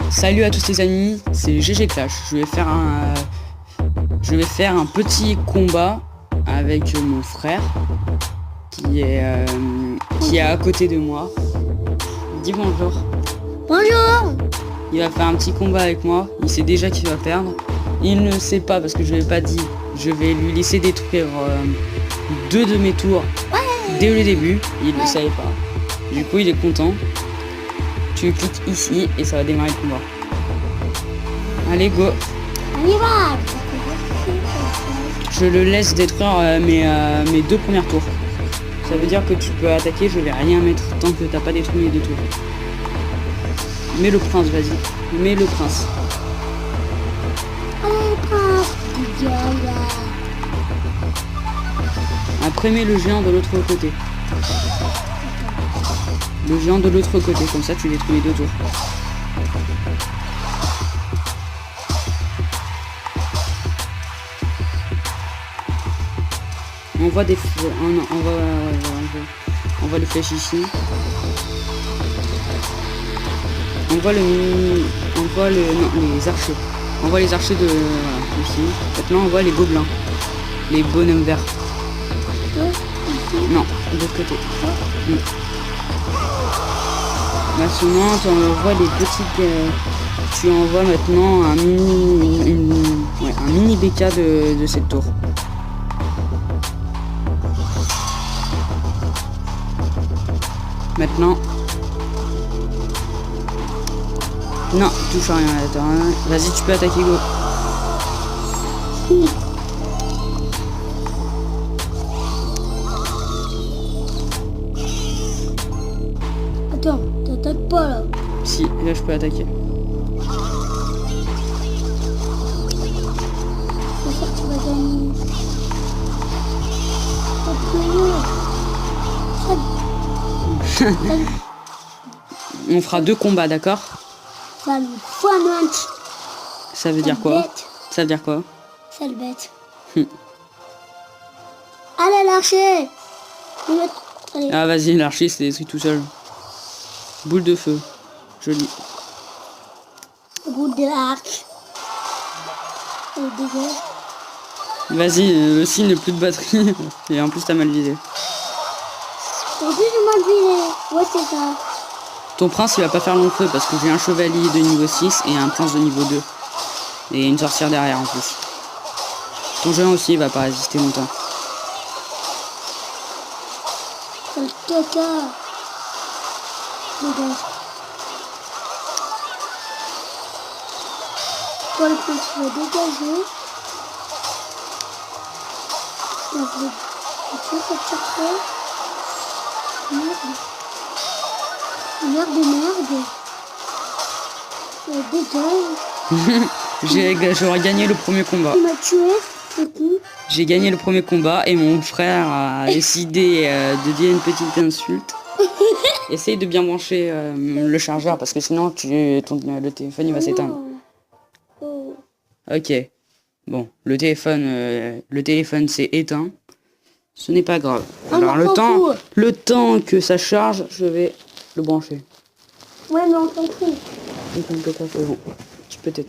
Salut à tous les amis, c'est GG Clash. Je vais faire un petit combat avec mon frère qui est à côté de moi. Dis bonjour. Bonjour. Il va faire un petit combat avec moi. Il sait déjà qu'il va perdre. Il ne sait pas parce que je lui ai pas dit. Je vais lui laisser détruire 2 de mes tours dès le début. Il ne savait pas. Du coup, il est content. Tu cliques ici et ça va démarrer le combat. Allez, go. On y va. Je le laisse détruire mes 2 premières tours. Ça veut dire que tu peux attaquer, je vais rien mettre tant que t'as pas détruit mes 2 tours. Mets le prince, vas-y. Mets le prince. Après, mets le géant de l'autre côté. Le géant de l'autre côté, comme ça tu détruis les 2 tours. On voit des... on voit les flèches ici. On voit les archers. On voit les archers de... Voilà, ici. Maintenant on voit les gobelins. Les bonhommes verts. Non, de l'autre côté. Maintenant tu envoies les petites... tu envoies maintenant un mini BK de cette tour. Maintenant. Non, touche à rien. Attends, vas-y, tu peux attaquer, go. Attends, t'attaques pas là. Si, là je peux attaquer. C'est ça que tu vas gagner. On fera 2 combats, d'accord? Sale foimente. Ça veut dire quoi? Ça veut dire quoi? Sale bête. Allez l'archer. Allez. Ah vas-y, l'archer c'est détruit tout seul. Boule de feu. Joli. Boule de l'arc. Dégage. Vas-y, le signe n'a plus de batterie. Et en plus t'as mal visé. En plus j'ai mal visé. Ouais c'est ça. Ton prince il va pas faire long feu parce que j'ai un chevalier de niveau 6 et un prince de niveau 2. Et une sorcière derrière en plus. Ton géant aussi il va pas résister longtemps. Sale caca. Dégage. Toi le prince tu vas dégager. Tu vas sortir. Merde. Dégage. J'aurais gagné le premier combat. Il m'a tué, c'est qui? J'ai gagné le premier combat et mon frère a décidé de dire une petite insulte. Essaye de bien brancher le chargeur parce que sinon le téléphone il va s'éteindre. Oh. Ok. Bon, le téléphone s'est éteint. Ce n'est pas grave. Alors le temps que ça charge, je vais le brancher. Ouais mais on s'en fout. Bon, tu peux t'aider.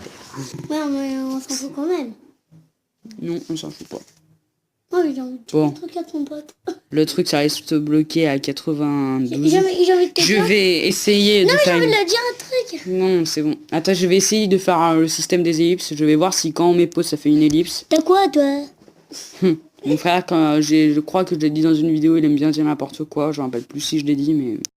Ouais mais on s'en fout quand même. Non, on s'en fout pas. Oh j'ai envie de dire un truc à ton pote. Le truc ça risque de bloquer à 92. J'ai envie de te Je dire. vais essayer de Non mais j'ai faire envie de dire un truc. Non, c'est bon. Attends, je vais essayer de faire le système des ellipses. Je vais voir si quand on met pause, ça fait une ellipse. T'as quoi toi? Mon frère, je crois que je l'ai dit dans une vidéo, il aime bien dire n'importe quoi. Je me rappelle plus si je l'ai dit, mais...